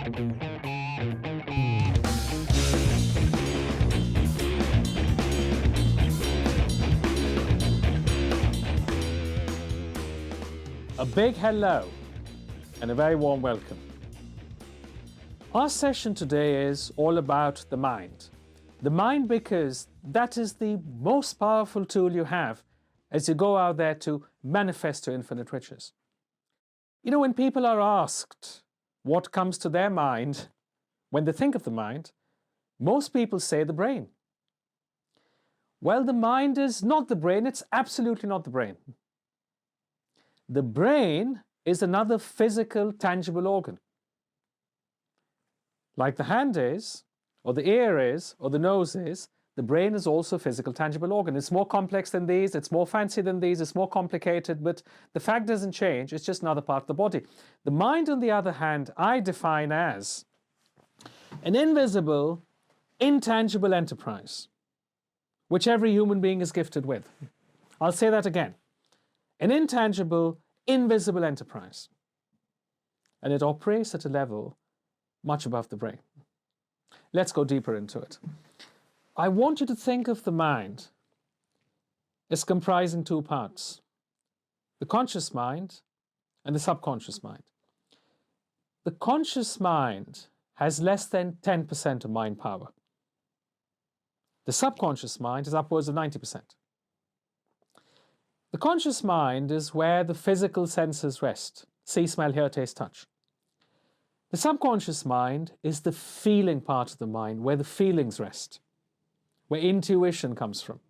A big hello and a very warm welcome. Our session today is all about the mind. The mind, because that is the most powerful tool you have as you go out there to manifest your infinite riches. You know, when people are asked what comes to their mind when they think of the mind, most people say the brain. Well, the mind is not the brain. It's absolutely not the brain. The brain is another physical, tangible organ. Like the hand is, or the ear is, or the nose is, the brain is also a physical, tangible organ. It's more complex than these, it's more fancy than these, it's more complicated, but the fact doesn't change, it's just another part of the body. The mind, on the other hand, I define as an invisible, intangible enterprise, which every human being is gifted with. I'll say that again. An intangible, invisible enterprise. And it operates at a level much above the brain. Let's go deeper into it. I want you to think of the mind as comprising two parts, the conscious mind and the subconscious mind. The conscious mind has less than 10% of mind power. The subconscious mind is upwards of 90%. The conscious mind is where the physical senses rest: see, smell, hear, taste, touch. The subconscious mind is the feeling part of the mind, where the feelings rest, where intuition comes from.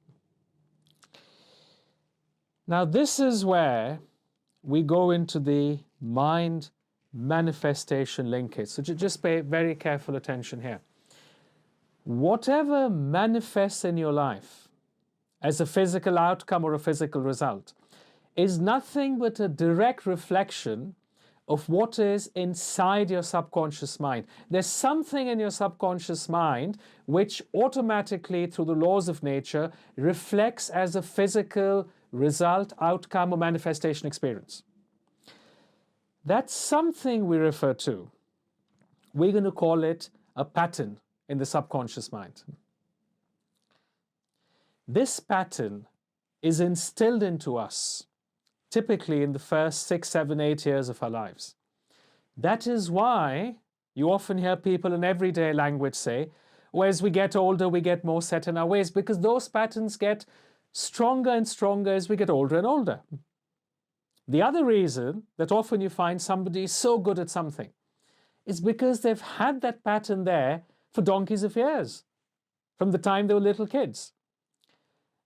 Now, this is where we go into the mind manifestation linkage. So just pay very careful attention here. Whatever manifests in your life as a physical outcome or a physical result is nothing but a direct reflection of what is inside your subconscious mind. There's something in your subconscious mind which automatically, through the laws of nature, reflects as a physical result, outcome, or manifestation experience. That's something we refer to. We're going to call it a pattern in the subconscious mind. This pattern is instilled into us typically in the first 6, 7, 8 years of our lives. That is why you often hear people in everyday language say, well, as we get older, we get more set in our ways, because those patterns get stronger and stronger as we get older and older. The other reason that often you find somebody is so good at something is because they've had that pattern there for donkeys of years, from the time they were little kids.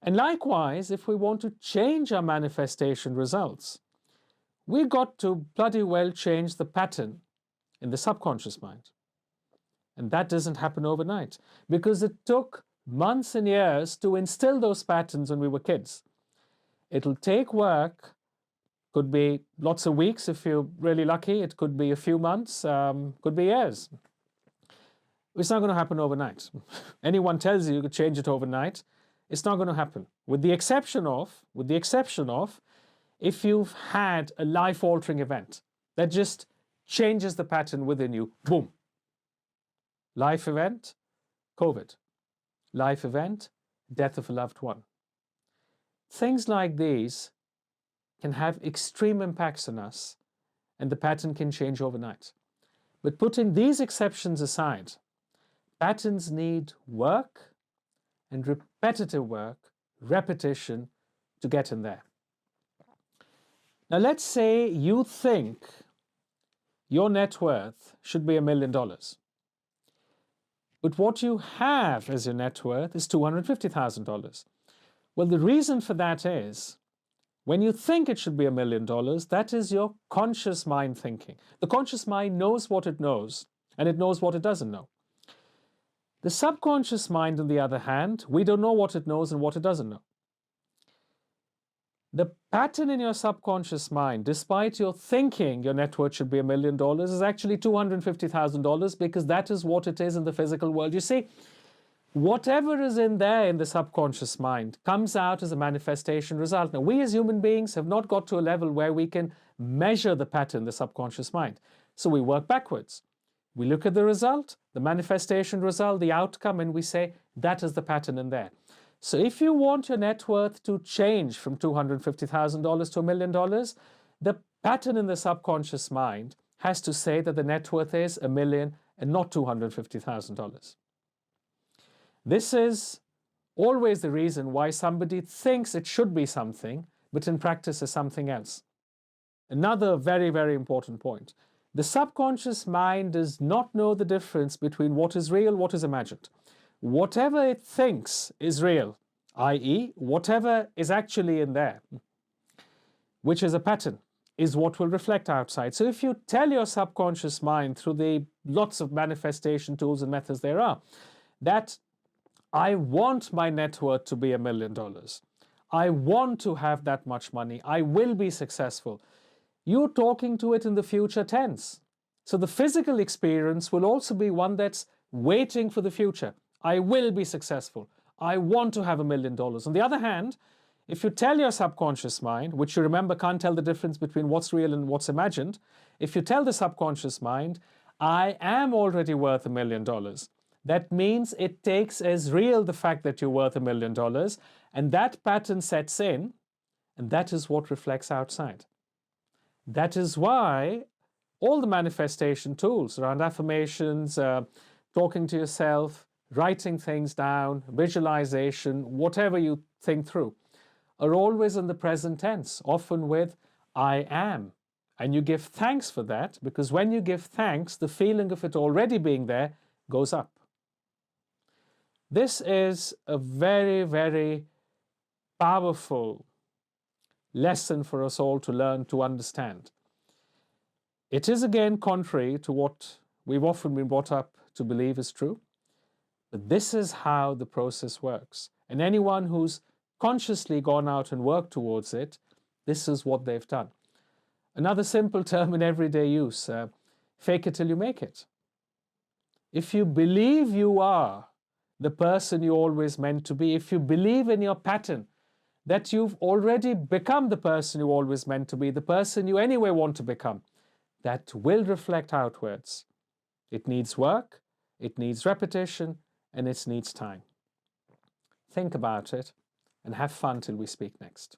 And likewise, if we want to change our manifestation results, we've got to bloody well change the pattern in the subconscious mind. And that doesn't happen overnight, because it took months and years to instill those patterns when we were kids. It'll take work, could be lots of weeks if you're really lucky, it could be a few months, could be years. It's not going to happen overnight. Anyone tells you could change it overnight, it's not going to happen. With the exception of, if you've had a life-altering event that just changes the pattern within you, boom. Life event, COVID. Life event, death of a loved one. Things like these can have extreme impacts on us, and the pattern can change overnight. But putting these exceptions aside, patterns need work and repetitive work, repetition, to get in there. Now, let's say you think your net worth should be $1 million. But what you have as your net worth is $250,000. Well, the reason for that is, when you think it should be $1 million, that is your conscious mind thinking. The conscious mind knows what it knows, and it knows what it doesn't know. The subconscious mind, on the other hand, we don't know what it knows and what it doesn't know. The pattern in your subconscious mind, despite your thinking your net worth should be $1 million, is actually $250,000, because that is what it is in the physical world. You see, whatever is in there in the subconscious mind comes out as a manifestation result. Now, we as human beings have not got to a level where we can measure the pattern in the subconscious mind. So we work backwards. We look at the result, the manifestation result, the outcome, and we say, that is the pattern in there. So if you want your net worth to change from $250,000 to $1 million, the pattern in the subconscious mind has to say that the net worth is $1 million and not $250,000. This is always the reason why somebody thinks it should be something, but in practice is something else. Another very, very important point. The subconscious mind does not know the difference between what is real, what is imagined. Whatever it thinks is real, i.e., whatever is actually in there, which is a pattern, is what will reflect outside. So if you tell your subconscious mind through the lots of manifestation tools and methods there are, that I want my net worth to be $1 million. I want to have that much money. I will be successful. You're talking to it in the future tense. So the physical experience will also be one that's waiting for the future. I will be successful. I want to have $1 million. On the other hand, if you tell your subconscious mind, which you remember can't tell the difference between what's real and what's imagined, if you tell the subconscious mind, I am already worth $1 million, that means it takes as real the fact that you're worth $1 million, and that pattern sets in, and that is what reflects outside. That is why all the manifestation tools around affirmations, talking to yourself, writing things down, visualization, whatever you think through, are always in the present tense, often with I am. And you give thanks for that, because when you give thanks, the feeling of it already being there goes up. This is a very, very powerful lesson for us all to learn to understand. It is again contrary to what we've often been brought up to believe is true, but this is how the process works. And anyone who's consciously gone out and worked towards it, this is what they've done. Another simple term in everyday use, fake it till you make it. If you believe you are the person you always meant to be, if you believe in your pattern, that you've already become the person you always meant to be, the person you anyway want to become, that will reflect outwards. It needs work, it needs repetition, and it needs time. Think about it and have fun till we speak next.